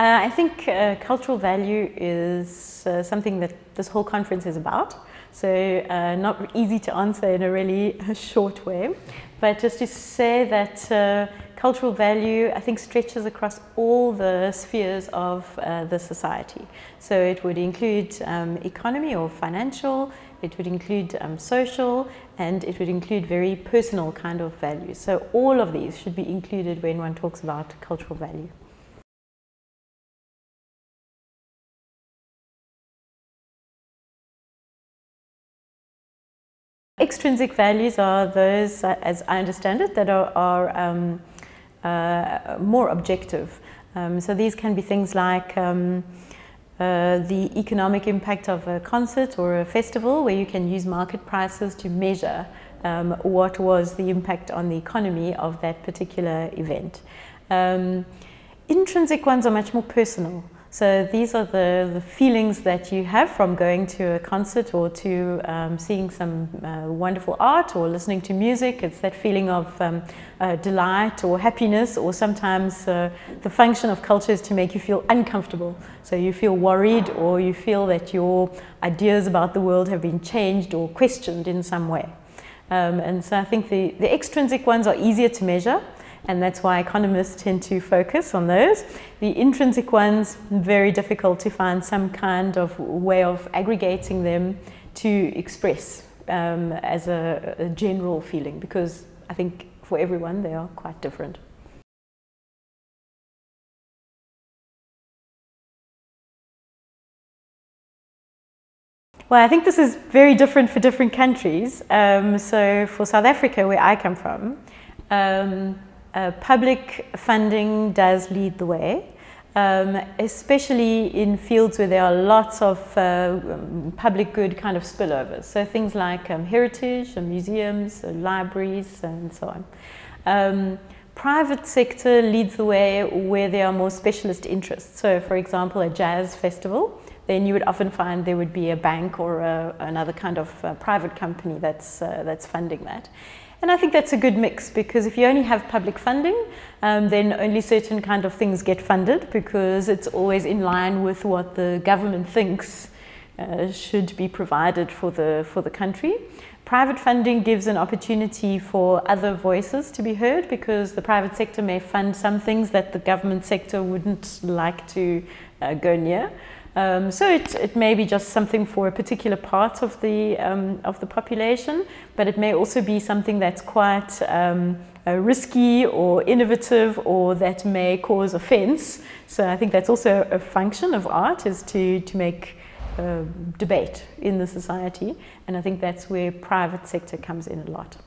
I think cultural value is something that this whole conference is about. So not easy to answer in a really short way, but just to say that cultural value, I think, stretches across all the spheres of the society. So it would include economy or financial, it would include social, and it would include very personal kind of values. So all of these should be included when one talks about cultural value. Extrinsic values are those, as I understand it, that are more objective. So these can be things like the economic impact of a concert or a festival, where you can use market prices to measure what was the impact on the economy of that particular event. Intrinsic ones are much more personal. So these are the feelings that you have from going to a concert or to seeing some wonderful art or listening to music. It's that feeling of delight or happiness, or sometimes the function of culture is to make you feel uncomfortable. So you feel worried, or you feel that your ideas about the world have been changed or questioned in some way. And so I think the extrinsic ones are easier to measure, and that's why economists tend to focus on those. The intrinsic ones, very difficult to find some kind of way of aggregating them to express as a general feeling, because I think for everyone they are quite different. Well, I think this is very different for different countries. So for South Africa, where I come from, public funding does lead the way, especially in fields where there are lots of public good kind of spillovers. So things like heritage, museums, libraries, and so on. Private sector leads the way where there are more specialist interests. So for example, a jazz festival, then you would often find there would be a bank or another kind of private company that's funding that. And I think that's a good mix, because if you only have public funding, then only certain kind of things get funded, because it's always in line with what the government thinks should be provided for the country. Private funding gives an opportunity for other voices to be heard, because the private sector may fund some things that the government sector wouldn't like to go near. So it may be just something for a particular part of the population, but it may also be something that's quite risky or innovative, or that may cause offense. So I think that's also a function of art, is to make debate in the society, and I think that's where private sector comes in a lot.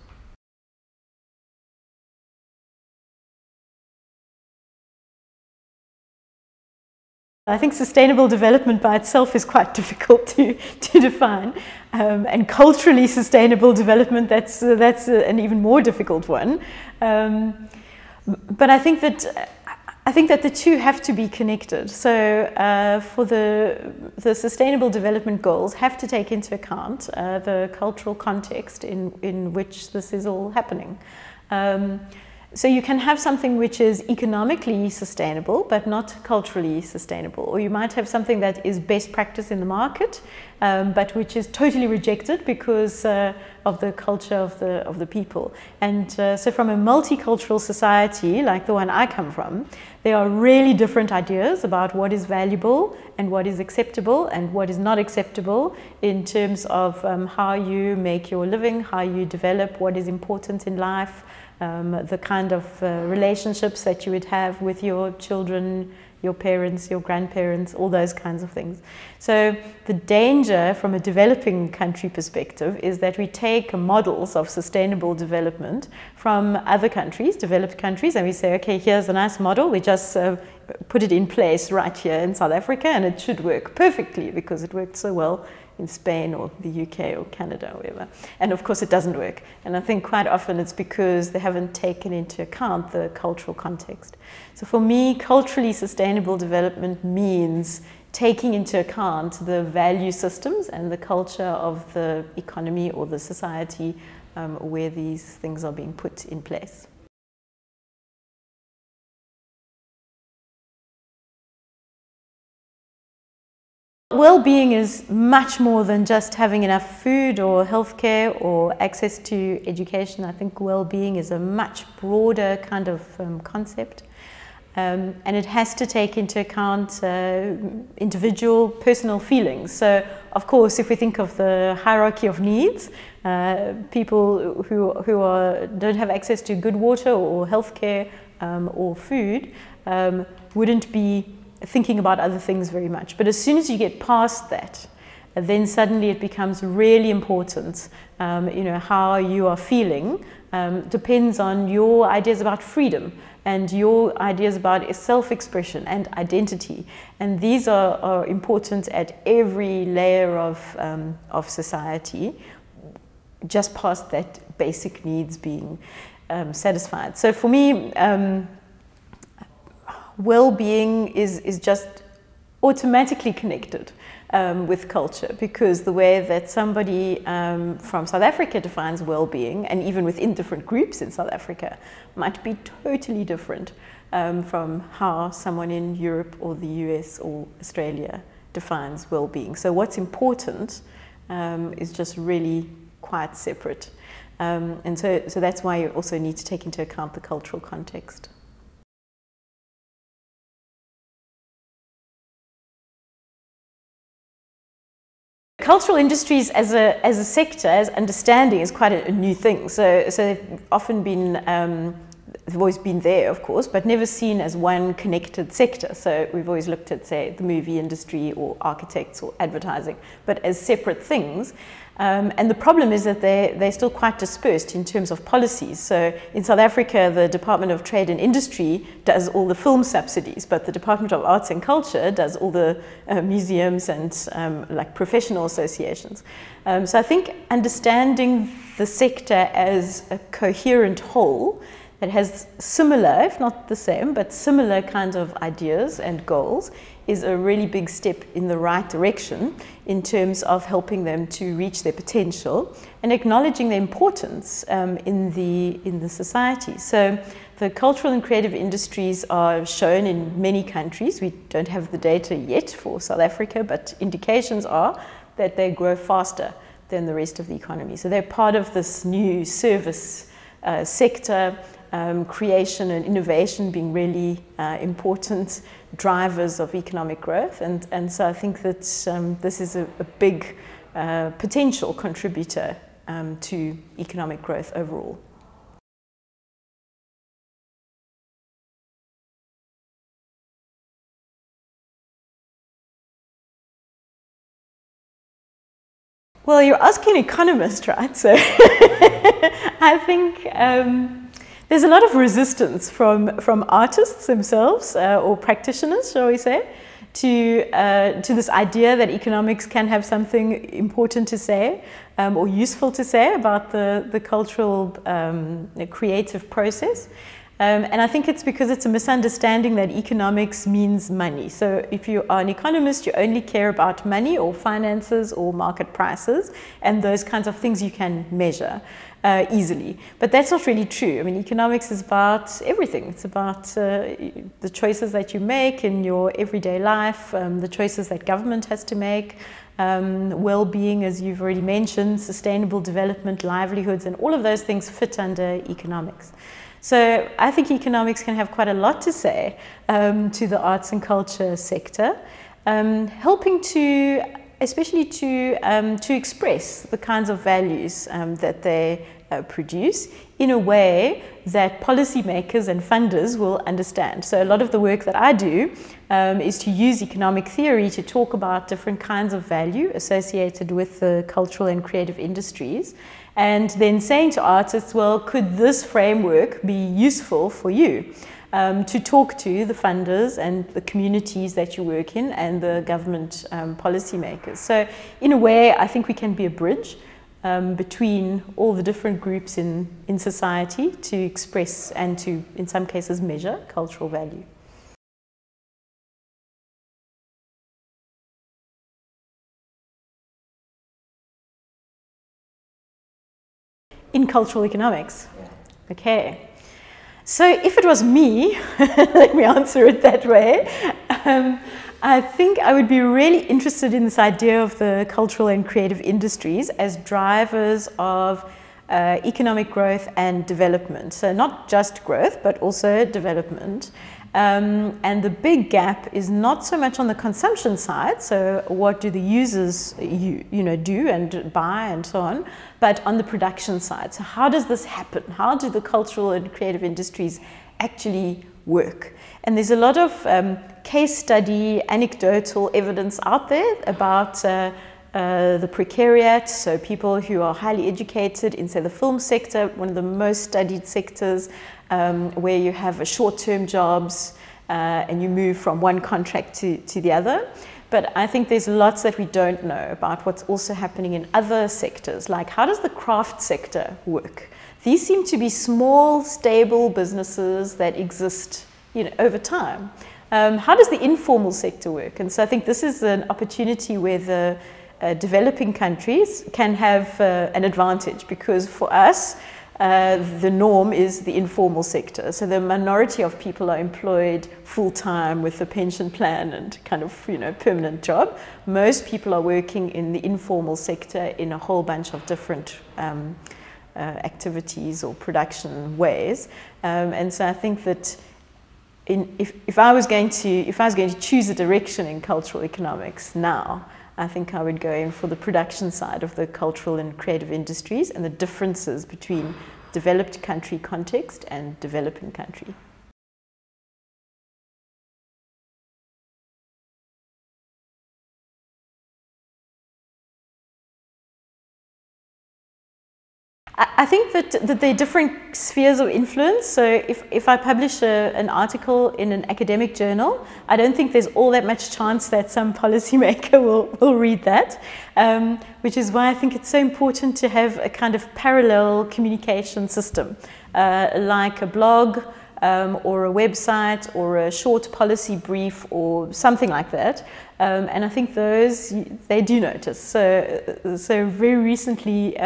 I think sustainable development by itself is quite difficult to define, and culturally sustainable development, that's an even more difficult one. But I think that the two have to be connected. So for the sustainable development goals have to take into account the cultural context in which this is all happening. So you can have something which is economically sustainable but not culturally sustainable, or you might have something that is best practice in the market but which is totally rejected because of the culture of the people. And so from a multicultural society like the one I come from, there are really different ideas about what is valuable and what is acceptable and what is not acceptable in terms of how you make your living, how you develop, what is important in life, the kind of relationships that you would have with your children, your parents, your grandparents, all those kinds of things. So the danger from a developing country perspective is that we take models of sustainable development from other countries, developed countries, and we say, okay, here's a nice model, we just put it in place right here in South Africa, and it should work perfectly because it worked so well in Spain or the UK or Canada or wherever. And of course it doesn't work. And I think quite often it's because they haven't taken into account the cultural context. So for me, culturally sustainable development means taking into account the value systems and the culture of the economy or the society where these things are being put in place. Well-being is much more than just having enough food or healthcare or access to education. I think well-being is a much broader kind of concept. And it has to take into account individual personal feelings. So, of course, if we think of the hierarchy of needs, people who don't have access to good water or healthcare or food wouldn't be thinking about other things very much. But as soon as you get past that, then suddenly it becomes really important. How you are feeling depends on your ideas about freedom and your ideas about self-expression and identity. And these are important at every layer of society, just past that basic needs being satisfied. So for me, well-being is just automatically connected with culture, because the way that somebody from South Africa defines well-being, and even within different groups in South Africa, might be totally different from how someone in Europe or the US or Australia defines well-being. So what's important is just really quite separate. And so that's why you also need to take into account the cultural context. Cultural industries as a sector, as understanding, is quite a new thing. So they've often been, they've always been there, of course, but never seen as one connected sector. So we've always looked at, say, the movie industry or architects or advertising, but as separate things. And the problem is that they're still quite dispersed in terms of policies. So in South Africa, the Department of Trade and Industry does all the film subsidies, but the Department of Arts and Culture does all the museums and like professional associations. So I think understanding the sector as a coherent whole that has similar, if not the same, but similar kinds of ideas and goals is a really big step in the right direction in terms of helping them to reach their potential and acknowledging their importance in the society. So the cultural and creative industries are shown in many countries. We don't have the data yet for South Africa, but indications are that they grow faster than the rest of the economy. So they're part of this new service sector, creation and innovation being really important drivers of economic growth. And so I think that this is a big potential contributor to economic growth overall. Well, you're asking an economist, right? So I think there's a lot of resistance from artists themselves or practitioners, shall we say, to this idea that economics can have something important to say or useful to say about the cultural creative process. And I think it's because it's a misunderstanding that economics means money. So if you are an economist, you only care about money or finances or market prices and those kinds of things you can measure easily. But that's not really true. I mean, economics is about everything. It's about the choices that you make in your everyday life, the choices that government has to make, well-being, as you've already mentioned, sustainable development, livelihoods, and all of those things fit under economics. So I think economics can have quite a lot to say to the arts and culture sector, helping to, especially to express the kinds of values that they produce in a way that policymakers and funders will understand. So a lot of the work that I do is to use economic theory to talk about different kinds of value associated with the cultural and creative industries, and then saying to artists, well, could this framework be useful for you to talk to the funders and the communities that you work in and the government policymakers. So in a way, I think we can be a bridge between all the different groups in society to express and to, in some cases, measure cultural value. In cultural economics? Yeah. Okay. So if it was me, let me answer it that way, I think I would be really interested in this idea of the cultural and creative industries as drivers of economic growth and development. So not just growth, but also development. And the big gap is not so much on the consumption side, so what do the users do and buy and so on, but on the production side. So how does this happen? How do the cultural and creative industries actually work? And there's a lot of case study, anecdotal evidence out there about the precariat, so people who are highly educated in, say, the film sector, one of the most studied sectors, where you have short-term jobs and you move from one contract to the other. But I think there's lots that we don't know about what's also happening in other sectors, like how does the craft sector work? These seem to be small, stable businesses that exist, over time. How does the informal sector work? And so I think this is an opportunity where the developing countries can have an advantage, because for us, the norm is the informal sector. So the minority of people are employed full-time with a pension plan and kind of, permanent job. Most people are working in the informal sector in a whole bunch of different activities or production ways. And so I think that if I was going to choose a direction in cultural economics now, I think I would go in for the production side of the cultural and creative industries and the differences between developed country context and developing country. I think that there are different spheres of influence. So if I publish an article in an academic journal, I don't think there's all that much chance that some policymaker will read that, which is why I think it's so important to have a kind of parallel communication system, like a blog or a website or a short policy brief or something like that. And I think those, they do notice. So very recently,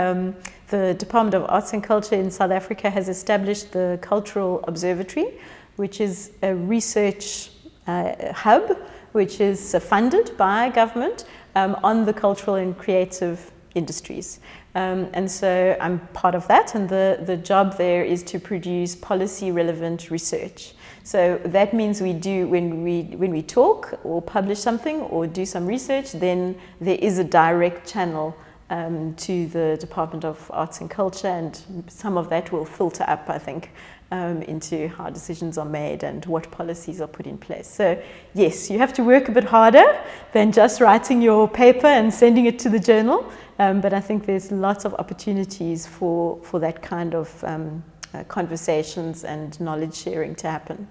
the Department of Arts and Culture in South Africa has established the Cultural Observatory, which is a research hub which is funded by government on the cultural and creative industries. And so I'm part of that, and the job there is to produce policy relevant research. So that means we do, when we talk or publish something or do some research, then there is a direct channel to the Department of Arts and Culture, and some of that will filter up, I think, into how decisions are made and what policies are put in place. So yes, you have to work a bit harder than just writing your paper and sending it to the journal, but I think there's lots of opportunities for that kind of conversations and knowledge sharing to happen.